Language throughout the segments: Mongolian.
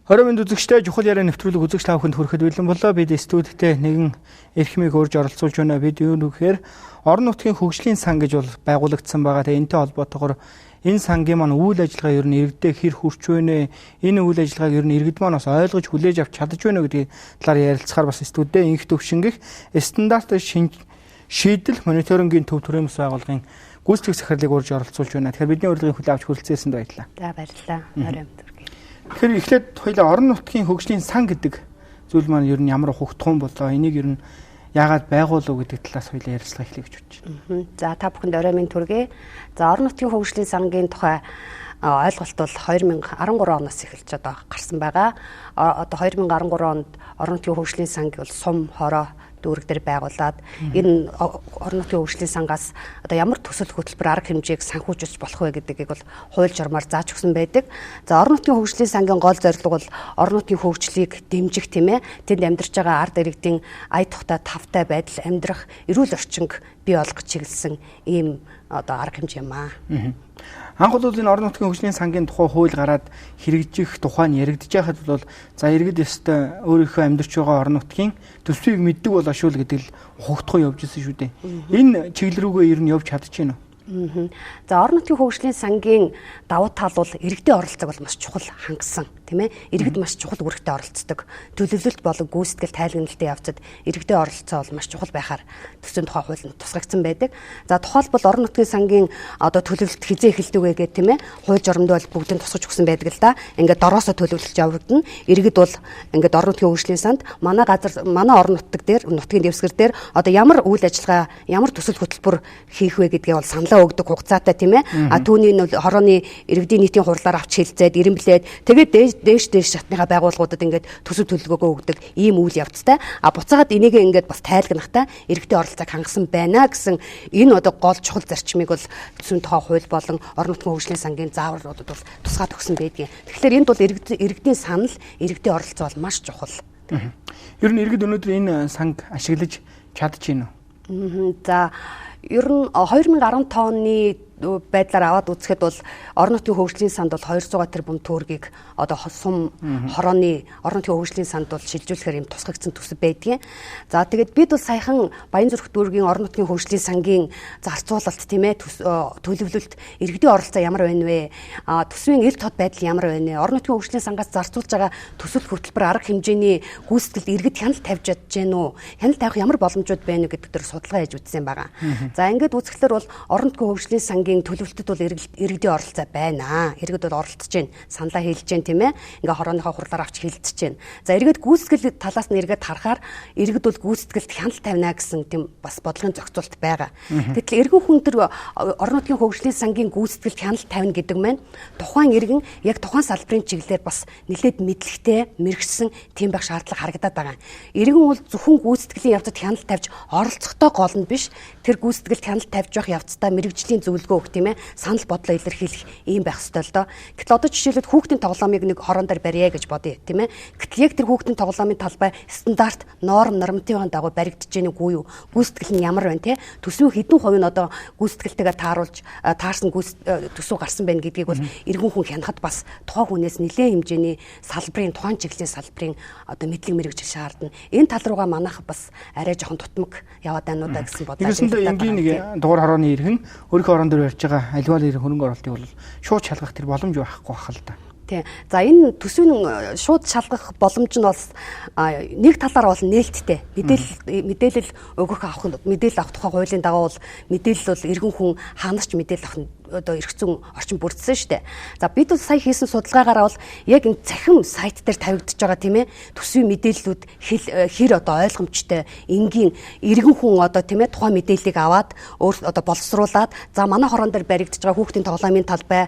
Хорийн мэнд үзэгчтэй чухал яриа нэвтрүүлэг үзэгч та бүхэнд хүрэхэд бэлэн болоо. Бид студидтэй нэгэн эрхмийг урьж оролцуулж байна. Бид юу нөхөр орон нутгийн хөгжлийн сан гэж бол байгуулагдсан байгаа. Тэгээ энэтэй холбоотойгоор энэ сангийн маань үйл ажиллагаа ер нь иргэдэд хэр хүрч байна. Энэ үйл ажиллагааг ер нь иргэд маань бас ойлгож хүлээж авч чадж байна гэдгийг талаар ярилцахаар бас студидтэй инх төвшингэх стандарт шийдэл мониторингийн төв төрөөмс байгууллагын гүйцэтгэх захирлыг урьж оролцуулж байна. Тэгэхээр бидний урилгын хүлээ авч хүрэлцээсэнд баярлалаа. За баярлалаа. Оройн. Тэгэхээр эхлээд хоёлаа орон нутгийн хөгжлийн сан гэдэг зүйл маань ер нь ямар ухагтхан болоо, энийг ер нь яагаад байгуулав гэдэг талаас хоёлаа ярилцлага эхлэе гэж бодож байна. За та бүхэнд оройн төргий. За орон нутгийн хөгжлийн сангийн тухай ойлголт бол 2013 оноос эхэлж одоо гарсан байгаа. Одоо 2013 онд орон нутгийн хөгжлийн санг бол сум хороо дүүрэг дээр байгуулад энэ орон нутгийн хөгжлийн сангаас одоо ямар төсөл хөтөлбөр арга хэмжээг санхүүжүүлж болох вэ гэдгийг бол хууль журмаар зааж өгсөн байдаг. За орон нутгийн хөгжлийн сангийн гол зорилго бол орон нутгийн хөгжлийг дэмжих тийм ээ. Тэнд амьдарч байгаа ард иргэдийн ая тухтай тавтай байдал, амьдрах эрүүл орчинг бий болгох чиглэсэн ийм одоо арга хэмжээ юм аа. Анх бол энэ орон нутгийн хөгжлийн сангийн тухай хууль гараад хэрэгжих тухай нь яригдж байхад бол за иргэд ёстой өөрийнхөө амьдарч байгаа орон нутгийн төсвийг мэддэг бол ашуул гэдэг л ухагдхан явж исэн шүү дээ. Энэ чиглэл рүүгээ ер нь явж чадчихэв. За орон нутгийн хөгжлийн сангийн давуу тал бол иргэдийн оролцоог бол маш чухал хангасан тийм ээ. Иргэд маш чухал үүрэгтэй оролцдог. Төлөвлөлт болон гүйцэтгэл тайлгналтай явцад иргэдийн оролцоо бол маш чухал байхаар төсвийн тухай хууль нь тусгагдсан байдаг. За тухайлбал орон нутгийн сангийн одоо төлөвлөлт хизээ эхэлдэг вэ гэх тийм ээ. Хууль журамд бол бүгдийг тусгаж өгсөн байдаг л да. Ингээд дороосо төлөвлөлт явагдана. Иргэд бол ингээд орон нутгийн хөгжлийн санд манай орон нутаг дээр нутгийн дэвсгэр дээр одоо ямар үйл ажиллагаа, ямар төсөл хөтөлбөр хийх вэ гэдгээ бол саналаа өгдөг хугацаатай тийм ээ. А түүний нь хорооны иргэдийн нийтийн хурлаар авч хэлцээд ирэмблээд тэгээд дээш шатныхаа байгууллагуудад ингээд төсөв төлөвлөгөөгөө өгдөг ийм үйл явцтай. А буцаагаад энийг ингээд бас тайлгнахтай иргэдийн оролцоог хангасан байна гэсэн энэ одоо гол чухал зарчмыг бол төсвийн тухай хууль болон орон нутгийн хөгжлийн сангийн заавруудад бол тусгаад өгсөн байдгийг. Тэгэхээр энд бол иргэдийн санал, иргэдийн оролцоо бол маш чухал. Ер нь иргэд өнөөдөр энэ санг ашиглаж чадчихэв нь. За ер нь 2015 оны байдлаар аваад үзэхэд бол орон нутгийн хөгжлийн санд бол 200 тэрбум төгрөгийг одоо сум хорооны орон нутгийн хөгжлийн санд бол шилжүүлэхээр юм тусгагдсан төсөв байдгийн. За тэгээд бид бол саяхан Баянзүрх дүүргийн орон нутгийн хөгжлийн сангийн зарцуулалт тийм ээ төлөвлөлт иргэдийн оролцоо ямар байна вэ? Төсвийн ил тод байдал ямар байна вэ? Орон нутгийн хөгжлийн сангаас зарцуулж байгаа төсөл хөтөлбөр арга хэмжээний гүйцэтгэлд иргэд хяналт тавьж чадж гэнэ үү? Хяналт тавих ямар боломжууд байна вэ гэдэг дээр судалгаа хийж үзсэн байгаа. За ингээд үзэхлээр бол орон нутгийн хөгжлийн сангийн төлөвлөлтөд бол иргэдийн оролцоо байна. Иргэд бол оролцож байна. Саналаа хэлж байна тийм ээ. Ингээ хорооныхоо хурлаар авч хэлцэж байна. За иргэд гүйцэтгэл талаас нь иргэд харахаар иргэд бол гүйцэтгэлд хяналт тавина гэсэн тийм бас бодлогын зохицуулт байгаа. Гэтэл иргэн хүн төр орон нутгийн хөгжлийн сангийн гүйцэтгэлд хяналт тавина гэдэг маань тухайн иргэн яг тухайн салбарын чиглэлээр бас нэлээд мэдлэгтэй, мэрэгсэн тийм байх шаардлага харагдаад байгаа. Иргэн бол зөвхөн гүйцэтгэлийн явцад хяналт тавьж оролцохтой гол нь биш. Тэр гүйцэтгэлд хяналт тавьж явах явцдаа мэрэгжлийн зөвлөгөө өгөх тийм ээ. Санал бодлоо илэрхийлэх ийм байх ёстой л доо. Гэтэл одоо жишээлбэл хүүхдийн тоглоомыг нэг хороон дээр барья гэж бодъё тийм ээ. Гэтэл яг тэр хүүхдийн тоглоомын талбай стандарт, нормативын дагуу баригдаж гэнэ үгүй юу? Гүйцэтгэл нь ямар байна те? Төсвийн хэдэн хувь нь одоо гүйцэтгэлтэйгээр таарсан төсөв гарсан байна гэдгийг бол иргэн хүн хянахад бас тухайн хүнээс нэлээд хэмжээний салбарын тухайн чиглэлийн салбарын одоо мэдлэг мэрэгжил шаардна. Энэ тал руугаа манайх бас арай жоохон тутмаг яваад байна уу да гэсэн бодлоо. Энгийн нэг дугаар хорооны иргэн өөрийнхөө орон дээр барьж байгаа аливаа л хөрөнгө оруулалтыг бол шууд шалгах тэр боломж байхгүй байх л да. Тийм. За энэ төсвийн шууд шалгах боломж нь бол нэг талаар бол нээлттэй. Мэдээлэл өгөх авах тухай хуулийн дагуу бол мэдээлэл бол иргэн хүн хаанаас ч мэдээлэл авах одоо эрх зүйн орчин бүрдсэн шүү дээ. За бид бол сая хийсэн судалгаагаараа бол яг энэ цахим сайт дээр тавигдж байгаа тийм ээ төсвийн мэдээллүүд хэр одоо ойлгомжтой энгийн иргэн хүн одоо тийм ээ тухайн мэдээллийг аваад өөр одоо боловсруулад за манай хорон дээр баригдж байгаа хүүхдийн тоглоомын талбай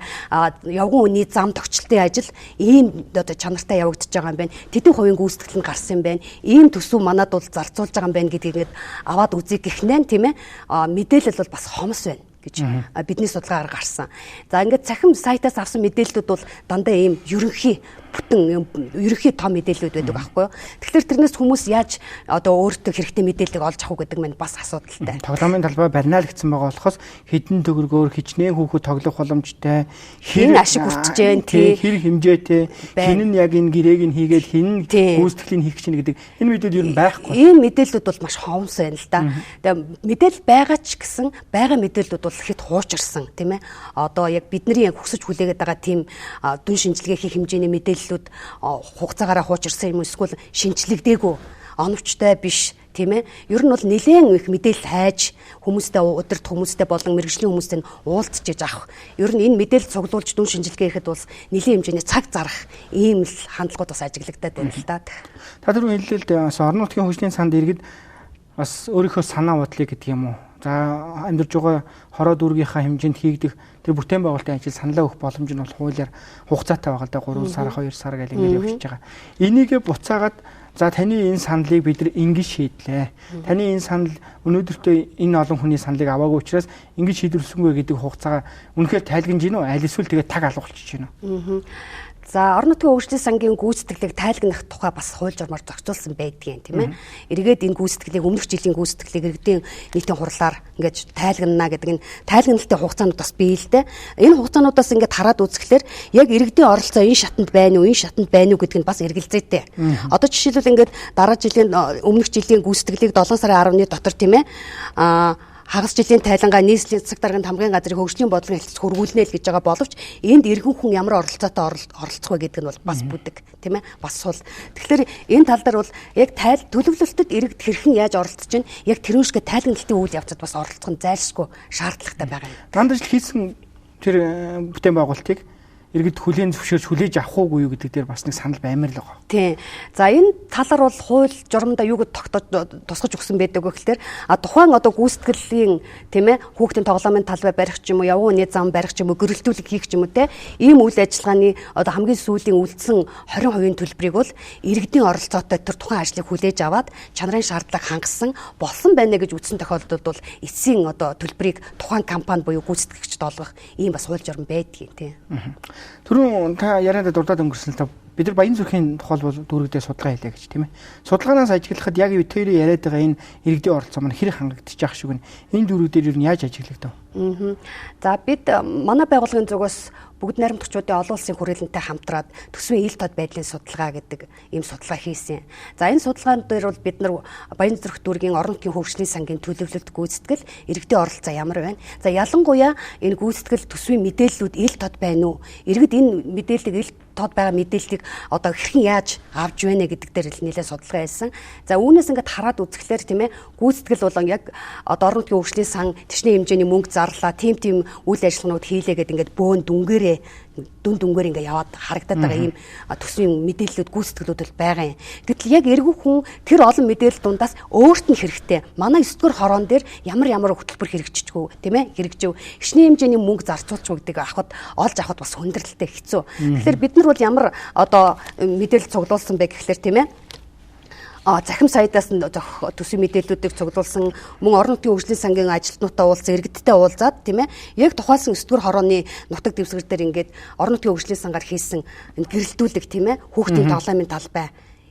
явган үний зам тогтчлтын ажил ийм одоо чанартай явагдаж байгаа юм байна. Тэдний хувийн гүйцэтгэл нь гарсан юм байна. Ийм төсөв манад бол зарцуулж байгаа юм байна гэдгийг аваад үзье гэхнээ тийм ээ мэдээлэл бол бас хомос байна гэж бидний судалгаагаар гарсан. За ингээд цахим сайтаас авсан мэдээллүүд бол дандаа ийм ерөнхий бүтэн ерөнхий том мэдээллүүд байдаг байхгүй юу. Тэгэхээр тэрнээс хүмүүс яаж одоо өөртөө хэрэгтэй мэдээллийг олж авах гэдэг маань бас асуудалтай. Тоглоомын талбай барьнаалагдсан байгаа болохоос хэдэн төгрөгөөр хичнээн хүүхэд тоглох боломжтой, хэн ашиг хүртэж जैन тий хэр хэмжээтэй, хэн нь яг энэ гэрээг нь хийгээд хэн нь гүйцэтгэлийг хийх чинь гэдэг энэ мэдээлэл ер нь байхгүй. Ийм мэдээллүүд бол маш ховс байна л да. Тэгээ мэдээлэл байгаа ч гэсэн байгаа мэдээллүүд бол ихэд хуучирсан тийм ээ. Одоо яг бидний яг хүсэж хүлээгээд байгаа тийм дүн шинжилгээ хийх хэмжээний мэдээллүүд хугацаагаараа хуучирсан юм эсвэл шинжлэгдээгүй оновчтой биш тийм ээ. Ер нь бол нэлээд их мэдээлэл хайж хүмүүстэй удирд хүмүүстэй болон мэргэжлийн хүмүүстэй уулзчиж авах. Ер нь энэ мэдээлэл цуглуулж дүн шинжилгээ хийхэд бол нэлээд хэмжээний цаг зарах ийм л хандлагууд бас ажиглагдаад байна л да. Та түрүү хэллээ л дээ орон нутгийн хөгжлийн санд иргэд бас өөрийнхөө санаа бодлыг гэдэг юм уу. За амьдарч байгаа хороо дүүргийнхаа хэмжээнд хийгдэх тэр бүтээн байгуулалтын ажил саналаа өгөх боломж нь бол хуулиар хугацаатай байгаа л да 3 сар 2 сар гэх юм явчихж байгаа. Энийгээ буцаагаад за таны энэ саналыг бид нар ингэж шийдлээ. Таны энэ санал өнөөдөртөө энэ олон хүний саналыг аваагүй учраас ингэж шийдвэрлсэнгүй гэдэг хугацаагаа үнэхээр тайлгнаж гинөө аль эсвэл тэгээ таг алгуулчих гинөө. За орон нутгийн хөгжлийн сангийн гүйцэтгэлийг тайлгнах тухай бас хууль журмаар зохицуулсан байдгийн тийм ээ. Эргээд энэ гүйцэтгэлийг өмнөх жилийн гүйцэтгэлийг иргэдийн нийтийн хурлаар ингэж тайлгнана гэдэг энэ тайлгналтын хугацаанууд бас бий л дээ. Энэ хугацаануудаас ингэж хараад үзэхлээр яг иргэдийн оролцоо энэ шатанд байна уу, энэ шатанд байна уу гэдэг нь бас эргэлзээтэй. Одоо жишээлбэл ингэж дараа жилийн өмнөх жилийн гүйцэтгэлийг 7 сарын 10-ны дотор тийм ээ хагас жилийн тайлангаа нийслэлийн засаг дарганд хамгийн газрын хөгжлийн бодлогын хэлэлцэх хургуулнэ л гэж байгаа боловч энд иргэн хүн ямар оролцоотой оролцох вэ гэдэг нь бол бас бүдэг тийм ээ бас сул. Тэгэхээр энэ тал дээр бол яг төлөвлөлтөд иргэд хэрхэн яаж оролцож чинь яг тэр үүшгээ тайлгналтын үйл явцад бас оролцох нь зайлшгүй шаардлагатай байгаа юм. Дандаж хийсэн тэр бүтээн байгуулалтыг иргэд хүлээн зөвшөөрч хүлээж авах уугүй юу гэдэг дээр бас нэг санал баймаар л байгаа. Тийм. За энэ талаар бол хууль журмдаа юу гэж тусгаж өгсөн байдаг вэ гэхээр тухайн одоо гүйцэтгэлийн тийм ээ хүүхдийн тоглоомын талбай барих ч юм уу явган үний зам барих ч юм уу гөрөлтүүлэг хийх ч юм уу те ийм үйл ажиллагааны одоо хамгийн сүүлийн үлдсэн 20% төлбөрийг бол иргэдийн оролцоотой тэр тухайн ажлыг хүлээж аваад чанарын шаардлага хангасан болсон байна гэж үзсэн тохиолдолд бол эцсийн одоо төлбөрийг тухайн компани буюу гүйцэтгэгчд олгох ийм бас хууль журам байдгийг тийм. Түрүүн та ярианд дурдаад өнгөрсөн л та бид нар Баян зүрхийн тухай бол дүүрэгдээ судалгаа хийлээ гэж тийм ээ. Судалгаанаас ажиглахад яг өвтөрийн яриад байгаа энэ иргэдийн оролцоо маань хэрэг хангагдчих ах шиг нь энэ дүүрэг дээр юу яаж ажиглагдав? За бид манай байгууллагын зүгээс бүгд найрамдагчдын олон улсын хүрээлэнтэй хамтраад төсвийн ил тод байдлын судалгаа гэдэг ийм судалгаа хийсэн. За энэ судалгаан дээр бол бид нар Баян зүрх дүүргийн орон нутгийн хөгжлийн сангийн төлөвлөлт гүйцэтгэл иргэдийн оролцоо ямар байна? За ялангуяа энэ гүйцэтгэл төсвийн мэдээллүүд ил тод байна уу? Иргэд энэ мэдээллийг ил тод байгаа мэдээллийг одоо хэрхэн яаж авч байна гэдэг дээр нэлээд судалгаа хийсэн. За үүнээс ингээд хараад үзэхлээр тийм ээ гүйцэтгэл бол яг одоо орон нутгийн хөгжлийн сан төчний хэмжээний мөнгө зарлаа, тийм үйл ажиллагаанууд хийлээ гэдэг ингээд бөөн дүнгээр ингээд яваад харагдаад байгаа ийм төсвийн мэдээллүүд гүйцэтгэлүүд байгаа юм. Гэтэл яг эргүү хүн тэр олон мэдээлэл дундаас өөрт нь хэрэгтэй. Манай 9-р хороон дээр ямар хөтөлбөр хэрэгжчихгүй тийм ээ хэрэгжив. Ичний хэмжээний мөнгө зарцуулчих гэдэг олж авахд бас хүндрэлтэй хэцүү. Тэгэхээр бид нар бол ямар одоо мэдээлэл цуглуулсан бэ гэхлээр тийм ээ захим саядаас нь төсвийн мэдээллүүдийг цуглуулсан мөн орон нутгийн хөгжлийн сангийн ажилтнуудтай уулзсан иргэдтэй уулзаад тийм ээ яг тухайлсан 9-р хорооны нутаг дэвсгэр дээр ингээд орон нутгийн хөгжлийн сангаар хийсэн гэрэлтүүлэг тийм ээ хүүхдийн тоглоомын талбай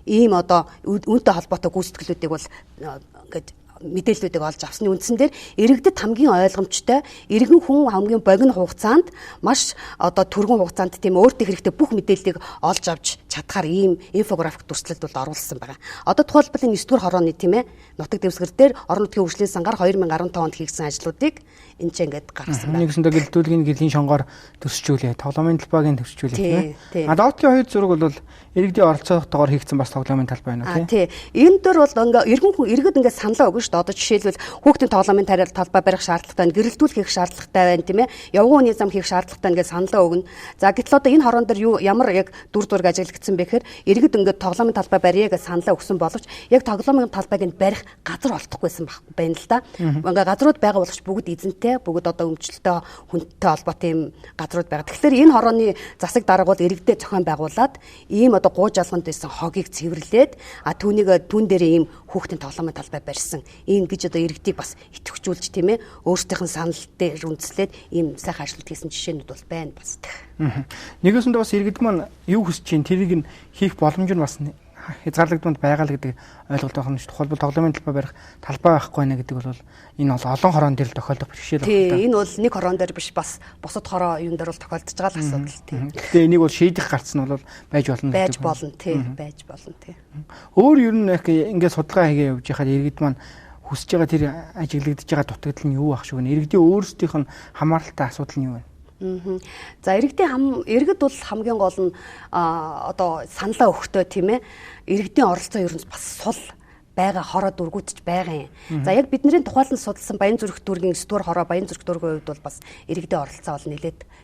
ийм одоо үүнтэй холбоотой гүйцэтгэлүүдийг бол ингээд мэдээллүүдийг олж авсны үндсэн дээр иргэдэд хамгийн ойлгомжтой иргэн хүн хамгийн богино хугацаанд маш одоо түргэн хугацаанд тийм өөртөө хэрэгтэй бүх мэдээллийг олж авч чадхаар ийм инфографик дүрслэлд бол оруулсан байгаа. Одоо тухайлбал энэ 9-р хорооны тийм ээ нутаг дэвсгэр дээр орон нутгийн хөгжлийн сангаар 2015 онд хийгдсэн ажлуудыг энэ ч ингээд гаргасан байна. Нэгсэндээ гэлтүүлгийн гэрлийн шонгоор төсчүүлээ. Тоглоомын талбайг төсчүүлээ тийм ээ. Доотгийн хоёр зураг бол иргэдийн оролцоотойгоор хийгдсэн бас тоглоомын талбай байна тийм. Энэ дөр бол иргэд ингээд саналаа өгнө шүү дээ. Одоо жишээлбэл хүүхдийн тоглоомын талбай барих шаардлагатай, гэрэлтүүл хийх шаардлагатай байна тийм ээ. Явган үний зам хийх шаардлагатай ингээд саналаа өгнө. За гэтэл одоо энэ хороон дээр ямар яг дүр зураг ажиглагдсан бэ гэхээр иргэд ингээд тоглоомын талбай барья гэж саналаа өгсөн боловч яг тоглоомын талбайг нь барих газар олдохгүйсэн байна л да. Ингээд газрууд байгаа боловч бүгд эзэнтэй тэ бүгд одоо өмчлөлтөө хүнтэй холбоотой юм газрууд байгаа. Тэгэхээр энэ хорооны засаг дарга бол иргэдээ зохион байгуулад ийм одоо гуу жалганд байсан хогийг цэвэрлээд түүнийг түн дээр ийм хүүхдийн тоглоомын талбай барьсан. Ингэж одоо иргэдийг бас идэвхжүүлж тийм ээ өөрсдийнх нь санал дээр үндэслээд ийм сайхан ажил хийсэн жишээнүүд бол байна бас. Нэгээсэндээ бас иргэд маань юу хүсэж чинь тэрийг нь хийх боломж нь бас хязгаарлагдмал байгаа л гэдэг ойлголт байна шүү дээ. Тухайлбал тоглоомын талбай барих талбай байхгүй байна гэдэг бол энэ бол олон хорон дээр л тохиолдох бэрхшээл байна. Тийм, энэ бол нэг хорон дээр биш бас бусад хороо юм дээр бол тохиолдож байгаа л асуудал тийм. Гэхдээ энийг бол шийдэх гарц нь бол байж болно байж гэдэг. болно тийм, байж болно тийм. Өөр ер нь ингээд судалгаа хийгээ явж байхад иргэд маань хүсэж байгаа тэр ажиглагдж байгаа дутагдал нь юу ах шүү вэ? Иргэдийн өөрсдийнх нь хамааралтай асуудал нь юу вэ? За иргэд бол хамгийн гол нь одоо саналаа өгөхдөө тийм ээ иргэдийн оролцоо ер нь бас сул байгаа хороо дүргүүдч байгаа юм. За яг бидний тухайлан судалсан Баянзүрх дүүргийн 9 дугаар хороо Баянзүрх дүүргийн хувьд бол бас иргэдийн оролцоо бол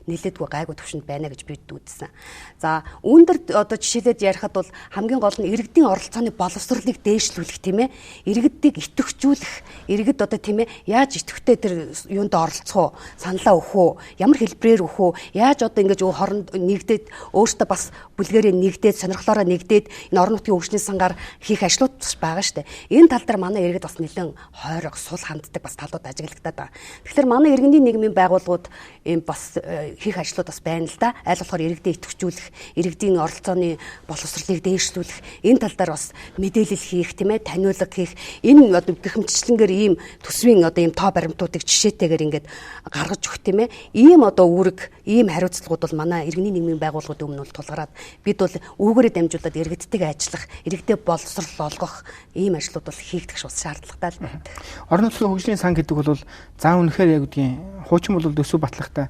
нэлээдгүй гайгүй төвшөнд байна гэж бид үзсэн. За үүндэр одоо жишээлээд ярихад бол хамгийн гол нь иргэдийн оролцооны боловсролыг дээшлүүлэх тийм ээ иргэдийг идэвхжүүлэх иргэд одоо тийм ээ яаж идэвхтэй тэр юунд оролцох уу саналаа өгөх үү ямар хэлбэрээр өгөх үү яаж одоо ингэж хоронд нэгдээд өөртөө бас бүлгэрээ нэгдээд сонирхлоороо нэгдээд энэ орон нутгийн хөгжлийн сангаар хийх ажлууд бас байгаа шүү дээ. Энэ тал дээр манай иргэд бас нэлээд хойрог сул ханддаг бас талууд ажиглагдаад байгаа. Тэгэхээр манай иргэний нийгмийн байгууллагууд ийм бас хийх ажлууд бас байна л да. Айл болохоор иргэдээ идэвхжүүлэх, иргэдийн оролцооны боловсролыг дээшлүүлэх, энэ тал дээр бас мэдээлэл хийх, тийм ээ, таниулга хийх, энэ одоо гихмчлэнгээр ийм төсвийн одоо ийм тоо баримтуудыг жишээтэйгээр ингээд гаргаж өгөх, тийм ээ. Ийм одоо үүрэг, ийм хариуцлагууд бол манай иргэний нийгмийн байгууллагуудын өмнө бол тулгараад бид бол үүгээрээ дамжуулаад иргэдтэйгээ ажиллах, иргэдэд боловсрол олгох ийм ажлууд бол хийгдэх шаардлагатай л байна. Орон нутгийн хөгжлийн сан гэдэг бол заа үнэхээр яг үгдгийн хуучин бол дөсөө батлагтай.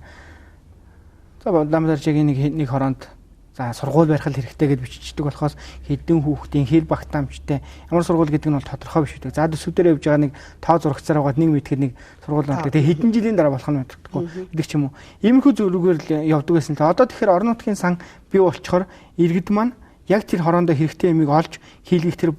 За ламдаржгийн нэг хороонд за сургууль барих хэрэгтэй гэж биччихдэг болохоос хэдэн хүүхдийн хэр багтаамжтай ямар сургууль гэдэг нь бол тодорхой биш үү. За төсөв дээр явж байгаа нэг тоо зурагцаар байгаад нэг мэдхэд нэг сургууль болдог. Тэгээ хэдэн жилийн дараа болох нь мэддэггүй гэдэг ч юм уу. Иймэрхүү зүйлүүгээр л явдаг байсан л. Одоо тэгэхээр орон нутгийн сан бий болчхоор иргэд маань яг тэр хороондоо хэрэгтэй юмыг олж хийлгэх тэр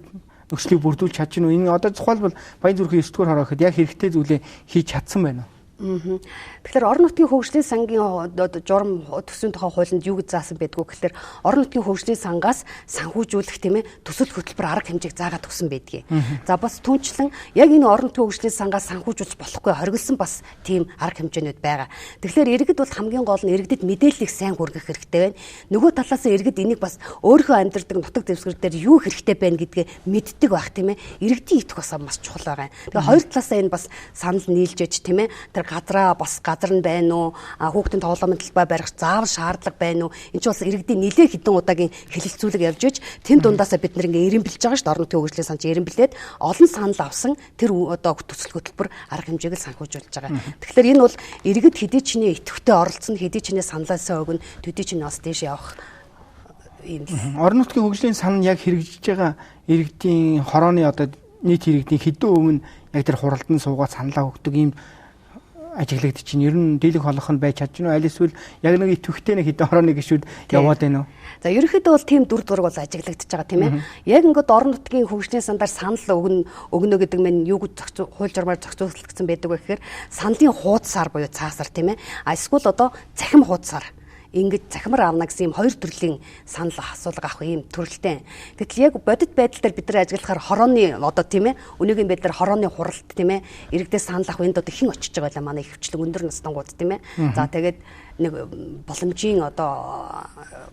нөхцөлийг бүрдүүлж чадчихна уу? Энэ одоо тухайлбал Баянзүрхийн 9 дугаар хороо гэхэд яг хэрэгтэй зүйлээ хийж чадсан байна уу? Тэгэхээр орон нутгийн хөгжлийн сангийн журам төсвийн тухай хуулинд юу гэж заасан байдгүй гэхээр орон нутгийн хөгжлийн сангаас санхүүжүүлэх тийм ээ төсөл хөтөлбөр арга хэмжээг заагаад өгсөн байдгийг. За бас түнчлэн яг энэ орон нутгийн хөгжлийн сангаас санхүүжүүлж болохгүй хориглосон бас тийм арга хэмжээнүүд байгаа. Тэгэхээр иргэд бол хамгийн гол нь иргэдэд мэдээллийг сайн хүргэх хэрэгтэй байна. Нөгөө талаас нь иргэд энийг бас өөрийнхөө амьдрдаг нутаг дэвсгэр дээр юу хэрэгтэй байна гэдгээ мэддэг байх тийм ээ. Иргэдийн итг бас чухал байгаа. Тэгээ хоёр талаасаа энэ бас санал нийлж иж тийм ээ газар нь байна уу? Хүүхдийн тоглоомын талбай барих заавал шаардлага байна уу? Энд чинь бас иргэдийн нэлээд хэдэн удаагийн хэлэлцүүлэг явж иж тэн дундаасаа бид нэг эренбэлж байгаа шүү дээ. Орон нутгийн хөгжлийн сан чи эренбэлээд олон санал авсан тэр одоо төсөл хөтөлбөр арга хэмжээг л санхүүжүүлж байгаа. Тэгэхээр энэ бол иргэд хэдий чинээ идэвхтэй оролцсон, хэдий чинээ саналаасаа өгнө, төдий чинь бас дээш явах юм. Орон нутгийн хөгжлийн сан яг хэрэгжиж байгаа иргэдийн хорооны одоо нийт иргэдийн хэдэн өмнө яг тэр хуралдан суугаад саналаа өгдөг ийм ажиглагдчих чинь ер нь дийлэг холох нь байж чадж байна уу? Аль эсвэл яг нэг идэвхтэй нэг хэдэн хорооны гişүүд яваад байна уу? За ерөнхийдөө бол тийм дүр зураг бол ажиглагдчих байгаа тийм ээ. Яг ингээд орон нутгийн хөгжлийн сандаар санал өгнө гэдэг мэн юу гэж хууль журмаар зохицуулагдсан байдаг вэ гэхээр саналын хуудасаар буюу цаасаар тийм ээ. Эсвэл одоо цахим хуудасаар ингэж захимар авна гэсэн юм хоёр төрлийн санал асуулга авах юм төрөлтэй. Гэтэл яг бодит байдал дээр бид нар ажиглахаар хорооны одоо тийм ээ өнөөгийн байдлаар хорооны хуралд тийм ээ иргэдээ санал авах энд одоо хэн очиж байгаа байлаа манай ихвчлэг өндөр настангууд тийм ээ. За тэгээд нэг боломжийн одоо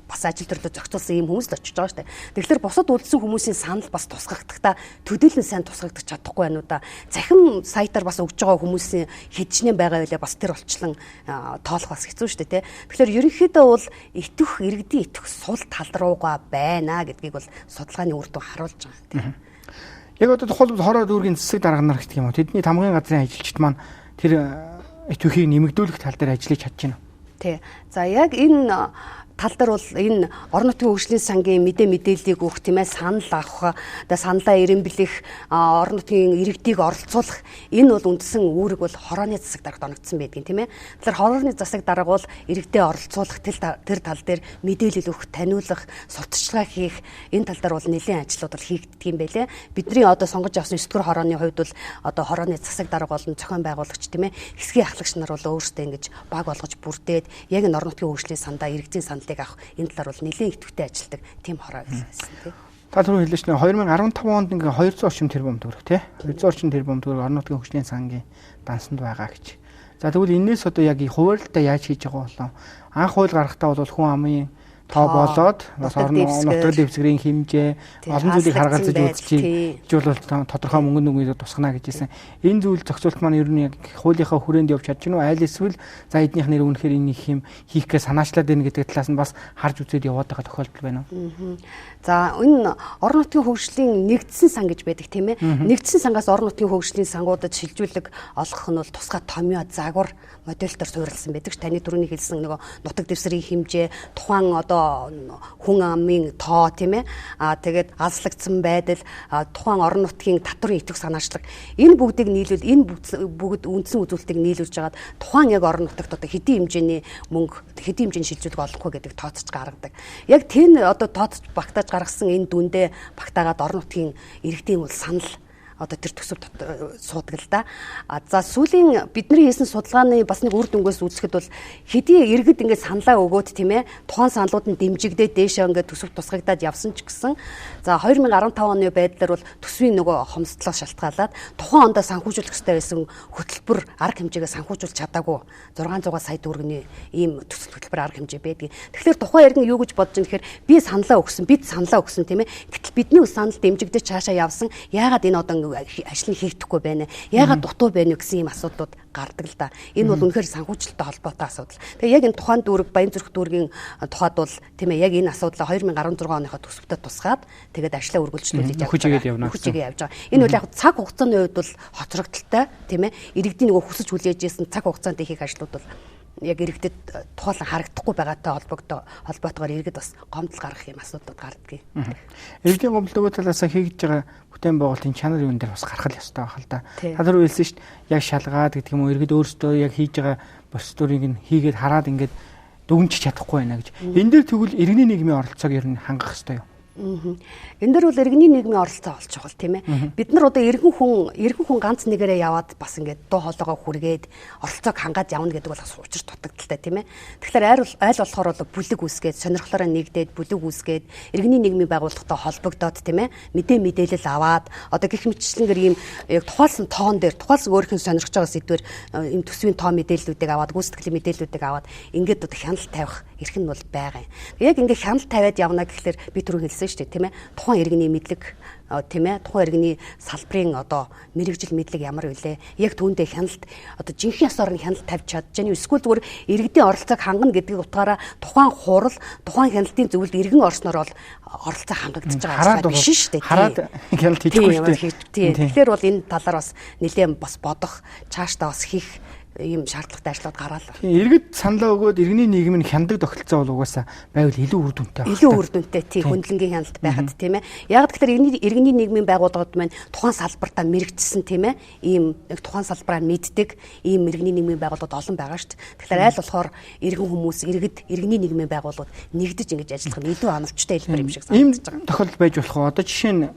бас ажил төрлөө зохицуулсан ийм хүмүүс л очиж байгаа шүү дээ. Тэгэхээр бусад үлдсэн хүмүүсийн санал бас тусгахдахтаа төдийлөн сайн тусгагдах чадахгүй байна уу да. Захим сайтаар бас өгж байгаа хүмүүсийн хэдчнээ байгаа байлаа бас тэр олчлон тоолох бас хэцүү шүү дээ. Тэгэхээр ерөнхийдөө бол иргэдийн итэх сул тал руугаа байна гэдгийг бол судалгааны үр дүн харуулж байгаа тийм. Яг одоо тухайлбал хороо дүүргийн засаг дарга нар гэх юм уу тэдний тамгын газрын ажилчид маань тэр итвэхийг нэмэгдүүлэх тал дээр ажиллаж чадж байна. Тий. За яг энэ тал дээр бол энэ орон нутгийн хөгжлийн сангийн мэдээллийг өгөх тийм ээ, санал авах, саналаа эренблэх, орон нутгийн иргэдийг оролцуулах, энэ бол үндсэн үүрэг бол хорооны засаг дарагт оногдсон байдгийн тийм ээ. Тэгэхээр хорооны засаг дарга бол иргэдэд оролцуулах, тэр тал дээр мэдээлэл өгөх, таниулах, сурталчилгаа хийх, энэ тал дээр бол нэлээд ажлууд бол хийгддэг юм байлээ. Бидний одоо сонгож авсан 9 дугаар хорооны хувьд бол одоо хорооны засаг дарга болон зохион байгуулагч тийм ээ, хэсгийн ахлагч нар бол өөрсдөө ингэж баг болгож бүрдээд яг энэ орон нутгийн хөгжлийн сандаа иргэдийн саналыг авах энэ талаар бол нэлээд идэвхтэй ажилладаг тийм хороо байсан тийм. Та түрүү хэлсэн чинь 2015 онд ингээ 200 орчим тэрбум төгрөг тий. 200 орчим тэрбум төгрөг орон нутгийн хөгжлийн сангийн дансанд байгаа гэж. За тэгвэл энэс одоо яг хуваарлалтаа яаж хийж байгаа болов? Анх хууль гаргахтаа бол хүн амын тоо болоод бас орон нутгийн дэвсгэрийн хэмжээ олон зүйлийг харгалзаж үзчихий бол тодорхой мөнгө нүгээс тусгана гэжсэн. Энэ зүйл зохицуулт маань ер нь яг хуулийнхаа хүрээнд явж чадж гинөө айл эсвэл за эднийх нэр үнэхээр энийг хийхгээ санаачлаад байна гэдэг талаас нь бас харж үзээд яваад байгаа тохиолдол байна уу? За энэ орон нутгийн хөгжлийн нэгдсэн сан гэж байдаг тийм ээ. Нэгдсэн сангаас орон нутгийн хөгжлийн сангуудад шилжүүлэг олгох нь бол тусгай томьёо загвар модельтер суурилсан байдаг. Таны түрүүний хэлсэн нөгөө нутаг дэвсгэрийн хэмжээ, тухайн одоо хүн амын тоо тийм ээ. Тэгээд алслагдсан байдал, тухайн орон нутгийн татврын идэвх санаачлаг энэ бүгдийг нийлүүл энэ бүгд үндсэн үзүүлэлтийг нийлүүлж хагаад тухайн яг орон нутагт одоо хэдийн хэмжээний мөнгө, хэдийн хэмжээний шилжүүлэг олох вэ гэдэг тооцож гаргадаг. Яг тэн одоо тооцож багтааж гаргасан энэ дүндээ багтаагаад орон нутгийн иргэдийн бол санал одоо тэр төсөв суудаг л да. За сүүлийн бидний хийсэн судалгааны бас нэг үр дүнгээс үзэхэд бол хэдий иргэд ингээд саналаа өгөөд тийм ээ, тухайн саналууд нь дэмжигдээд дээшээ ингээд төсөв тусгагдаад явсан ч гэсэн за 2015 оны байдлаар бол төсвийн нөгөө хомсдлоос шалтгаалаад тухайн ондоо санхүүжүүлэх ёстой байсан хөтөлбөр арга хэмжээгээ санхүүжүүлж чадаагүй 600 сая төгрөгийн ийм төсөл хөтөлбөр арга хэмжээ байдаг. Тэгэхээр тухайн иргэн юу гэж бодож байгаа нэхэр би саналаа өгсөн тийм ээ. Гэтэл бидний санал дэмжигдэж цаашаа явсан. Яагаад энэ одоо ажлыг хийгдэхгүй байна. Яагаад дутуу байна вэ гэсэн ийм асуудлууд гардаг л да. Энэ бол үнэхээр санхүүжилттэй холбоотой асуудал. Тэгээ яг энэ тухайн дүүрэг Баянзүрх дүүргийн тухайд бол тийм ээ яг энэ асуудлаа 2016 оныхоо төсөвтөд тусгаад тэгээд ажлаа үргэлжлүүлээд явж байгаа. Энэ бол яг цаг хугацааны хувьд бол хоцрогдолтой тийм ээ. Иргэдийн нөгөө хүсэж хүлээж ирсэн цаг хугацаанд хийх ажлууд бол яг иргэдэд тухайлан харагдахгүй байгаатай холбоотойгоор иргэд бас гомдол гаргах юм асуудал гардаг. Иргэдийн гомдлогоо талаас хийж байгаа бүтээн байгуулалтын чанар юун дээр бас гарах ёстой байх л да. Та нар хэлсэн шүү дээ. Яг шалгаад гэдэг юм уу иргэд өөрсдөө яг хийж байгаа процедурыг нь хийгээд хараад ингээд дүгнж чадахгүй байна гэж. Энэ дээр тэгвэл иргэний нийгмийн оролцоог ер нь хангах ёстой юу? Энэ дөр бол иргэний нийгмийн оролцоо олж байгаа тийм ээ. Бид нар одоо иргэн хүн ганц нэгээрээ яваад бас ингээд дуу хоолойгоо хүргээд оролцоог хангаад явна гэдэг бол бас учир дутагдaltaй тийм ээ. Тэгэхээр айл болохоор бол бүлэг үүсгээд сонирхлоороо нэгдээд бүлэг үүсгээд иргэний нийгмийн байгууллагатай холбогдоод тийм ээ. Мэдээлэл аваад одоо гэх мэтчлэнгээр ийм яг тухайлсан тоон дээр тухайлсан өөрийнх нь сонирхож байгаа сэдвэр ийм төсвийн тоо мэдээллүүдийг аваад гүйцэтгэлийн мэдээллүүдийг аваад ингээд одоо хяналт тавих эрх нь бол байгаа юм. Яг ингээд хяналт тавиад явна гэхэлэр би түрүү хэлсэн шүү дээ тийм ээ. Тухайн иргэний мэдлэг тийм ээ, тухайн иргэний салбарын одоо мэрэгжил мэдлэг ямар вүлээ? Яг түүндээ хяналт одоо жинхэнэ ёсоор нь хяналт тавьж чадчихна. Эсвэл зүгээр иргэдийн оролцоог хангана гэдэг утгаараа тухайн хурал, тухайн хяналтын зөвлөлд иргэн орсноор бол оролцоо хангагдаж байгаа биш шүү дээ. Хараад хяналт хийхгүй шүү дээ. Тэгэхээр бол энэ талаар бас нэлээд бас бодох, цаашдаа бас хийх ийм шаардлагатай ажлууд гараалаа. Иргэд саналаа өгөөд иргэний нийгэм нь хяндаг тохиолдол бол угаасаа байвал илүү үр дүнтэй байна. Илүү үр дүнтэй тий хөндлөнгийн хяналт байхад тийм ээ. Яг тэгэхээр иргэний нийгмийн байгууллагууд маань тухайн салбартаа мэрэгдсэн тийм ээ. Ийм яг тухайн салбараа мэддэг ийм иргэний нийгмийн байгууллагууд олон байгаа шүү дээ. Тэгэхээр айл болохоор иргэн хүмүүс иргэний нийгмийн байгууллагууд нэгдэж ингэж ажиллах нь илүү оновчтой хэлбэр юм шиг санагдаж байгаа. Ийм тохиолдол байж болох уу? Одоо жишээ нь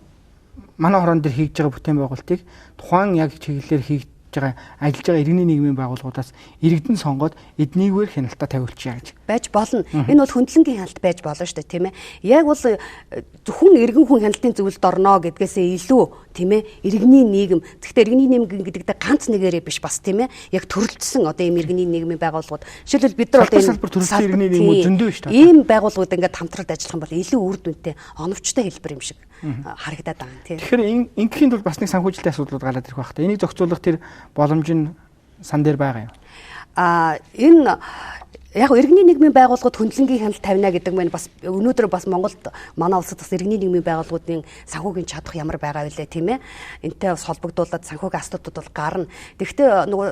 манай хорон дээр хийж байгаа бүтээн байгуулалтыг тухайн яг чиглэлээр ажиллаж байгаа иргэний нийгмийн байгууллагуудаас иргэдэн сонгоод эднийгээр хяналтаа тавиулчихъя гэж байж болно. Энэ бол хөндлөнгийн хяналт байж болно шүү дээ, тийм ээ. Яг бол зөвхөн иргэн хүн хяналтын зөвлөлд орно гэдгээсээ илүү, тийм ээ, иргэний нийгэм. Гэхдээ иргэний нийгэм гэдэгтээ ганц нэгээрээ биш бас, тийм ээ. Яг төрөлжсөн одоо ийм иргэний нийгмийн байгууллагууд. Жишээлбэл бид нар одоо энэ төрөлжсөн иргэний нийгмүүд зөндөө шүү дээ. Ийм байгууллагууд ингээд хамтраад ажиллах юм бол илүү үр дүнтэй, оновчтой хэлбэр юм шиг харагдаад байгаа юм, тийм. Тэгэхээр ингээхийн тулд бас нэг санхүүжилтийн асуудлууд гараад ирэх байх та. Энийг зохицуулах тэр боломж нь сан дээр байгаа юм. Энэ Яг иргэний нийгмийн байгууллагууд хөндлөнгийн хяналт тавина гэдэг нь бас өнөөдөр бас Монголд манай улсад бас иргэний нийгмийн байгууллагуудын санхүүгийн чадах ямар байгаа вэ тийм ээ. Энтэй бас холбогдуулаад санхүүгийн асуудлууд бол гарна. Тэгэхдээ нөгөө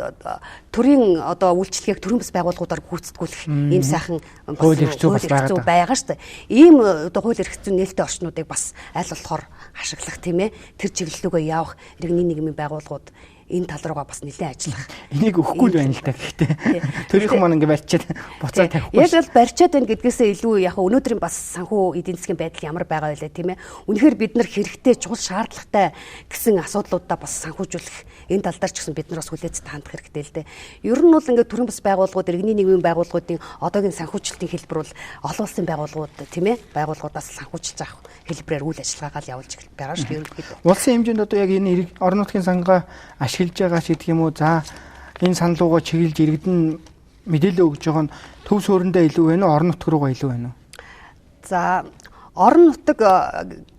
төрийн одоо үйлчлэгийг төрийн бас байгууллагуудаар гүйцэтгүүлэх ийм сайхан хууль эрх зүй байгаа шүү дээ. Ийм одоо хууль эрх зүйн нээлттэй орчнуудыг бас аль болохоор ашиглах тийм ээ. Тэр чиглэлүүгээ явах иргэний нийгмийн байгууллагууд энэ тал руугаа бас нэлээд ажиллах. Энийг өгөхгүй л байна л да гэхдээ. Төрийнх маань ингээ барьчаад буцаад тавихгүй. Яг л барьчаад байна гэдгээсээ илүү яг өнөөдрийн бас санхүү эдийн засгийн байдал ямар байгаа вэ тийм ээ. Үнэхээр бид нар хэрэгтэй чухал шаардлагатай гэсэн асуудлуудаа бас санхүүжүүлэх энэ тал дээр ч гэсэн бид нар бас хүлээцтэй хандах хэрэгтэй л дээ. Ер нь бол ингээ төрийн бас байгууллагууд иргэний нийгмийн байгууллагуудын одоогийн санхүүжилтийн хэлбэр бол олон улсын байгууллагууд тийм ээ байгууллагуудаас санхүүжилж авах хэлбэрээр үйл ажиллагаагаа л явуулж байгаа шүү дээ ерөнхийдөө. Улсын хэмжээнд одоо яг энэ орон нутгийн сангаа ашиглаж байгаа ч гэдэг юм уу. За энэ саналууга чиглэж иргэдэн мэдээлэл өгж байгаа нь төв суурьндаа илүү байна уу, орон нутг руугаа илүү байна уу? За орон нутаг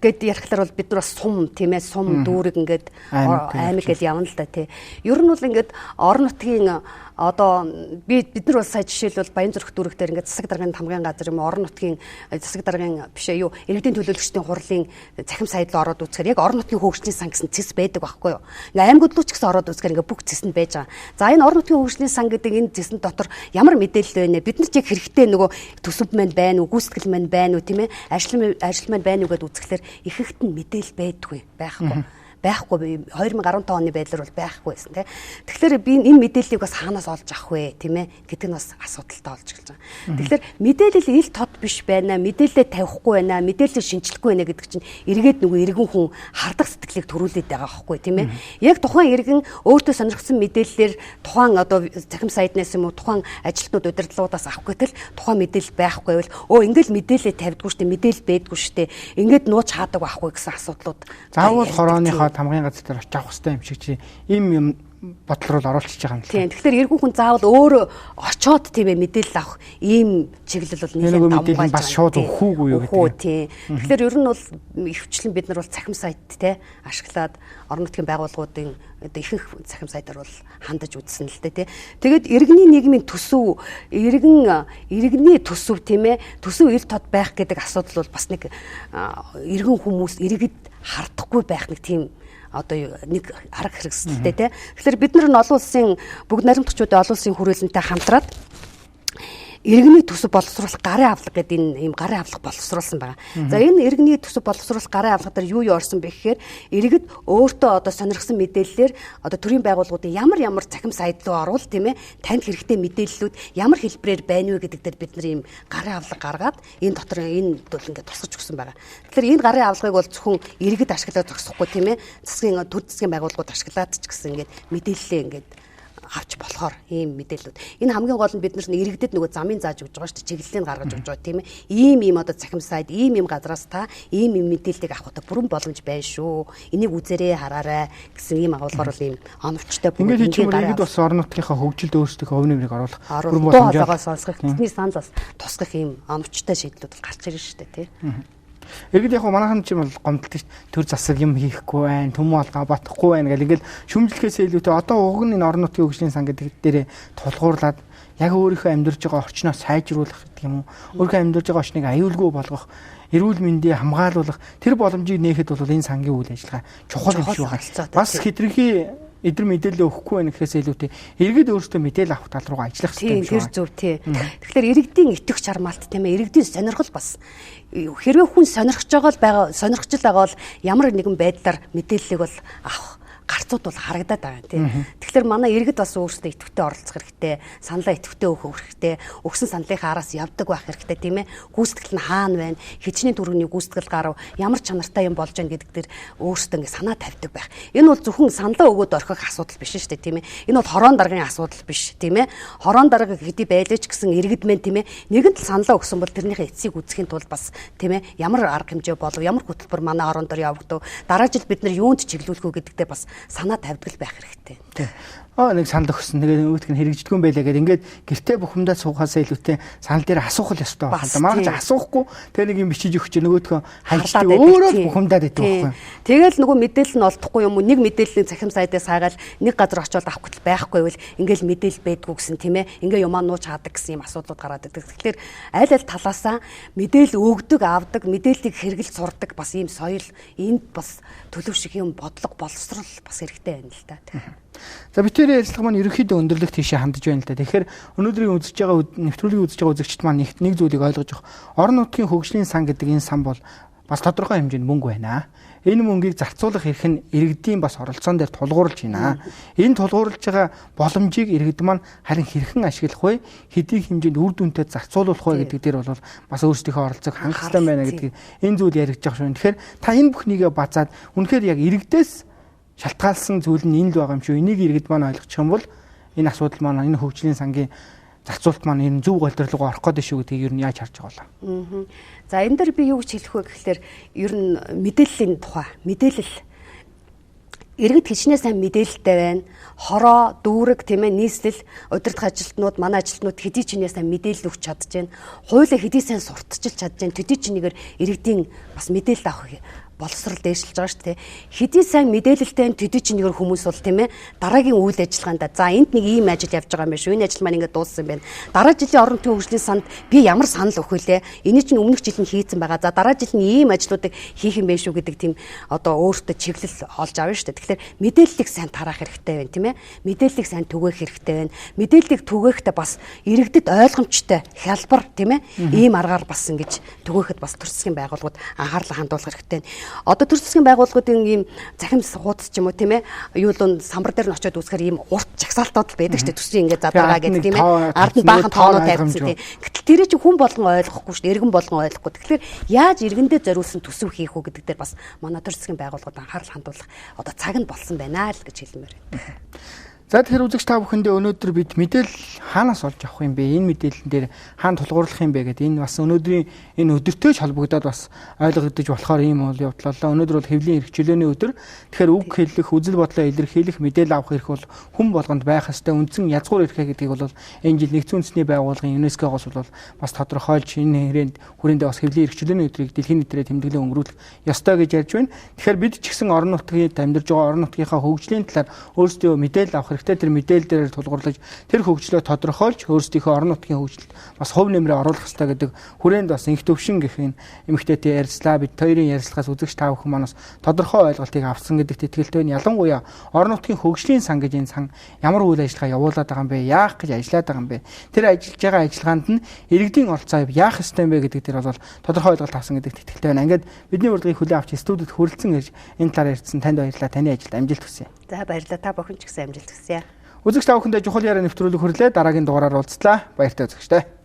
гэд ярихлаар бол бид нар бас сум тийм ээ сум дүүрэг ингээд аймаг гэж явна л да тий. Ер нь бол ингээд орон нутгийн одоо бид нар бол сая жишээлбэл Баянзүрх дүүрэг дээр ингээд засаг даргын хамгийн газар юм орон нутгийн засаг даргын бишээ юу иргэдийн төлөөлөгчдийн хурлын цахим сайдлаар ороод үзэхээр яг орон нутгийн хөгжлийн сан гэсэн цэс байдаг байхгүй юу. Ингээд аймагуд руу ч гэсэн ороод үзэхээр ингээд бүх цэсэнд байж байгаа. За энэ орон нутгийн хөгжлийн сан гэдэг энэ цэсэнд дотор ямар мэдээлэл байна вэ? Биднэрт яг хэрэгтэй нөгөө төсөв маань байна уу, гүйцэтгэл маань байна уу тийм ээ ажил маань байна уу гэдээ үзэхлээр ихэнх нь мэдээлэл байдгүй байхгүй. Байхгүй 2015 оны байдлаар бол байхгүй байсан тийм. Тэгэхээр би энэ мэдээллийг бас хаанаас олж авах вэ тийм ээ гэдэг нь бас асуудалтай болж эхэлж байгаа. Тэгэхээр мэдээлэл ил тод биш байна, мэдээлэлээ тавихгүй байна, мэдээлэлээ шинжлэхгүй байна гэдэг чинь эргээд нөгөө иргэн хүн хардах сэтгэлийг төрүүлээд байгаа байхгүй тийм ээ. Яг тухайн иргэн өөртөө сонирхсан мэдээллээр тухайн одоо цахим сайднаас юм уу тухайн ажилтнууд удирдлагуудаас авах гэтэл тухайн мэдээлэл байхгүй байвал ингээл мэдээлэлээ тавьдгүй штэ мэдээлэл байдгүй штэ ингээд нууц хаадаг байхгүй гэсэн асуудлууд. Заавал хорооныхоо хамгийн газар дээр очиж авах хэрэгтэй юм шиг чи ийм бодлол руу оруулчихж байгаа юм л. Тийм. Тэгэхээр эргэн хүн заавал өөрөө очоод тийм ээ мэдээлэл авах ийм чиглэл бол нэлээд давмгай бас шууд өгөхгүй юу гэдэг. Тийм. Тэгэхээр ер нь бол ихвчлэн бид нар бол цахим сайт те ашиглаад орон нутгийн байгууллагуудын ихэнх цахим сайтаар бол хандаж үзсэн л дээ тий. Тэгээд иргэний нийгмийн төсөв иргэний төсөв тийм ээ төсөв ил тод байх гэдэг асуудал бол бас нэг иргэн хүмүүс иргэд хардахгүй байх нэг тийм одоо нэг арга хэрэгсэлтэй тий. Тэгэхээр бид нар нь олон улсын бүгд найрамдагчдын олон улсын хүрээлэнтэй хамтраад иргэний төсөв боловсруулах гарын авлага гэдэг ийм гарын авлага боловсруулсан байгаа. За энэ иргэний төсөв боловсруулах гарын авлага дээр юу орсон бэ гэхээр иргэд өөртөө одоо сонирхсан мэдээллээр одоо төрийн байгууллагуудын ямар цахим сайд руу оруул тийм ээ танд хэрэгтэй мэдээллүүд ямар хэлбэрээр байна вэ гэдэг дээр бид нар ийм гарын авлага гаргаад энэ дотор энэ бол ингээд тусгаж өгсөн байгаа. Тэгэхээр энэ гарын авлагыг бол зөвхөн иргэд ашиглаад зогсохгүй тийм ээ засгийн төр засгийн байгууллагууд ашиглаад ч гэсэн ингээд мэдээллээ ингээд авч болохоор ийм мэдээлэлүүд. Энэ хамгийн гол нь бид нар иргэдэд нөгөө замын зааж өгж байгаа шүү дээ. Чиглэлийг гаргаж өгж байгаа тийм ээ. Ийм одоо цахим сайд, ийм газраас та ийм мэдээллийг авах бүрэн боломж байна шүү. Энийг үзээрэй, хараарай гэсэн ийм агуулгаар бол ийм оновчтой бүгд иргэд бас орон нутгийнхаа хөгжилд өөрсдөө хөв нэмрийг оруулах бүрэн боломжтой сонсгох, тэдний санал бас тусгах ийм оновчтой шийдлүүд бол гарч ирнэ шүү дээ тий. Иргэд яг манайхан ч юм бол гомдолтой төр засаг юм хийхгүй байна, төмөө алгаа батхгүй байна гэл ингээл шүмжлэхээс илүүтэй одоо уг нь энэ орон нутгийн хөгжлийн сан гэдэг дээрээ тулгуурлаад яг өөрийнхөө амьдарч байгаа орчноо сайжруулах гэдэг юм уу? Өөрийнхөө амьдарч байгаа орчныг аюулгүй болгох, эрүүл мэндийг хамгаалуулах тэр боломжийг нээхэд бол энэ сангийн үйл ажиллагаа чухал юм шиг байна. Бас хэтрхий эдгээр мэдээлэл өгөхгүй байх гэхээс илүүтэй иргэд өөрсдөө мэдээлэл авах тал руугаа ажиллах хэрэгтэй. Тийм, зөв тий. Тэгэхээр иргэдийн итгэвч хармаалт тийм ээ, иргэдийн сонирхол бас хэрвээ хүн сонирхож байгаа бол ямар нэгэн байдлаар мэдээллийг бол авах гарцууд бол харагдаад байгаа тийм. Тэгэхээр манай иргэд бас өөрсдөө идэвхтэй оролцох хэрэгтэй, саналаа идэвхтэй өгөх хэрэгтэй, өгсөн саналынхаа араас явдаг байх хэрэгтэй тийм ээ. Гүйцэтгэл нь хаана байна? Хэчнээн түргэний гүйцэтгэл гарав, ямар чанартай юм болж байна гэдэг дээр өөрсдөө ингэ санаа тавьдаг байх. Энэ бол зөвхөн саналаа өгөөд орхих асуудал биш шүү дээ тийм ээ. Энэ бол хороон даргын асуудал биш тийм ээ. Хороон дарга хэдий байлаач гэсэн иргэд мэн тийм ээ. Нэгэн тал саналаа өгсөн бол тэрнийхээ эцсийг үзэхийн тулд бас тийм ээ. Ямар арга хэмжээ болов, ямар хөтөлбөр манай орон дээр явагдав, дараа жил бид нар юунд чиглүүлэх үү гэдэгтээ бас санаа тавьдаг байх хэрэгтэй. нэг санал өгсөн. Тэгээ нөгөөх нь хэрэгждэггүй байлаа гэдэг. Ингээд гэртээ бухимдаад суухаас илүүтэй санал дээр асуух л ёстой байна. Маргааш асуухгүй тэгээ нэг юм бичиж өгч нөгөөдхөө хайлтдаг өөрөө бухимдаад идэв байхгүй. Тэгэл нөгөө мэдээлэл нь олдохгүй юм уу? Нэг мэдээллийн цахим сайдаас хаагаад нэг газар очиод авах гэтэл байхгүй бол ингээл мэдээлэл байдгүй гэсэн тийм ээ. Ингээ юмаа нууж хаадаг гэсэн юм асуудлууд гараад идэг. Тэгэхээр аль талаасаа мэдээлэл өгдөг, авдаг, мэдээллийг хэрэгэл сурдаг бас ийм соёл энд бас төлөв шиг юм бодлого боловсрал бас хэрэгтэй байна л да. За битүүрийн ярилцлага маань ерөнхийдөө өндөрлөгт тийшээ хандж байна л да. Тэгэхээр өнөөдрийн үзэж байгаа нэвтрүүлгийг үзэж байгаа үзэгчд маань нэг зүйлийг ойлгож авах. Орон нутгийн хөгжлийн сан гэдэг энэ сан бол бас тодорхой хэмжээнд мөнгө байна. Энэ мөнгийг зарцуулах эрх нь иргэдийн бас оролцоон дээр тулгуурлаж байна. Энэ тулгуурлаж байгаа боломжийг иргэд маань харин хэрхэн ашиглах вэ? Хэдий хэмжээнд үр дүнтэй зарцуулах вэ гэдэг дээр бол бас өөрсдийнхөө оролцоог хангах хэрэгтэй байна гэдэг энэ зүйл яригдж байгаа шүү. Тэгэхээр та энэ бүхнийгээ базаад үнэхээр яг иргэдээс шалтгаалсан зүйл нь энэ л байгаа юм шүү. Энийг иргэд маань ойлгочих юм бол энэ асуудал маань энэ хөгжлийн сангийн зарцуулалт маань энэ зөв голдрол руу орох гэдэг шүү гэдгийг ер нь яаж харж байгаа вэ? За энэ дээр би юу гэж хэлэх вэ гэхэлэр ер нь мэдээллийн тухай мэдээлэл иргэд хичнээн сайн мэдээлэлтэй байна. Хороо, дүүрэг тийм ээ нийслэл, удирдах ажилтнууд, манай ажилтнууд хэдий чинээ сайн мэдээлэл өгч чадж байна. Хуулийг хэдий сайн сурталчилж чадж байна. Төдий чинийгээр иргэдийн бас мэдээлэл авах боловсрал дээшлж байгаа шүү дээ. Хэдий сайн мэдээлэлтэй төдий чинийгээр хүмүүс бол тийм ээ дараагийн үйл ажиллагаанд за энд нэг ийм ажил явж байгаа юм байна шүү. Энэ ажил маань ингээд дууссан байна. Дараа жилийн орон нутгийн хөгжлийн санд би ямар санал өгөх вүлээ? Эний чинь өмнөх жил нь хийцэн байгаа. За дараа жил нь ийм ажлуудыг хийх юм байна шүү гэдэг тийм одоо өөртөө чиглэл олж авна шүү дээ. Тэгэхээр мэдээллийг сайн тараах хэрэгтэй байна тийм ээ. Мэдээллийг сайн түгээх хэрэгтэй байна. Мэдээллийг түгээхдээ бас иргэдэд ойлгомжтой хялбар тийм ээ. Ийм аргаар бас ингэж түгээхэд бас төр засгийн байгууллагууд анхаарлаа хандуулах хэрэгтэй. Одоо төр засгийн байгууллагуудын ийм захим хуудас ч юм уу тийм ээ юу л самбар дээр нь очиод үзэхээр ийм урт жагсаалтууд л байдаг шүү дээ. Төсвийн ингээд задаргаа гэдэг тийм ээ. Ард нь баахан тоонууд тавьсан тийм. Гэтэл тэрийг чи хүн болгон ойлгохгүй шүү дээ. Иргэн болгон ойлгохгүй. Тэгэхээр яаж иргэндээ зориулсан төсөв хийх үү гэдэг дээр бас манай төр засгийн байгууллагууд анхаарал хандуулах одоо цаг нь болсон байна л гэж хэлмээр байна. За тэгэхээр үзэгч та бүхэндээ өнөөдөр бид мэдээлэл хаанаас олж авах юм бэ? Энэ мэдээлэл дээр хаана тулгуурлах юм бэ гэдэг энэ бас өнөөдрийн энэ өдөртөөч холбогдоод бас ойлгогдож болохоор ийм бол явдлаа. Өнөөдөр бол хэвлийн эрх чөлөөний өдөр. Тэгэхээр үг хэллэх, үзэл бодлоо илэрхийлэх, мэдээлэл авах эрх бол хүн болгонд байх ёстой. Үндсэн язгуур эрхээ гэдгийг бол энэ жил нэгдсэн үндэсний байгууллагын ЮНЕСКО-гоос бол бас тодорхойлж энэ хүрээндээ бас хэвлийн эрх чөлөөний өдрийг дэлхийн нийтээр тэмдэглэн өнгөрүүлэх ёстой гэж ярьж байна. Тэгэхээр бид ч гэсэн орон нутгийн амьдарж байгаа орон нутгийнхаа хөгжлийн талаар өөрсдөө мэдээлэл авах хэрэгтэй. Тэр мэдээлэл дээр тулгуурлаж тэр хөгжлөө тодорхойлж өөрсдийнхөө орон нутгийн хөгжилд бас хувь нэмрээ оруулах хэрэгтэй гэдэг хүрээнд бас инх төвшин гэх юм эмэгтэйтэй ярилцлаа. Бид хоёрын ярилцлагаас үзэгч та бүхэн манаас тодорхой ойлголтыг авсан гэдэгт итгэлтэй байна. Ялангуяа орон нутгийн хөгжлийн сан гэж энэ сан ямар үйл ажиллагаа явуулаад байгаа юм бэ? Яах гэж ажиллаад байгаа юм бэ? Тэр ажиллаж байгаа ажиллагаанд нь иргэдийн оролцоо яах ёстой юм бэ гэдэг дээр бол тодорхой ойлголт авсан гэдэгт итгэлтэй байна. Ингээд бидний урилгыг хүлээн авч студид хүрэлцэн гэж энэ талаар ярьсан танд баярлалаа. Таны ажилд амжилт хүсье. За баярлалаа. Та бүхэн ч гэсэн амжилт хүсье. Үзэгч та бүхэндээ чухал яриа нэвтрүүлэг хүрлээ. Дараагийн дугаараар уулзлаа. Баяртай үзэгчтэй.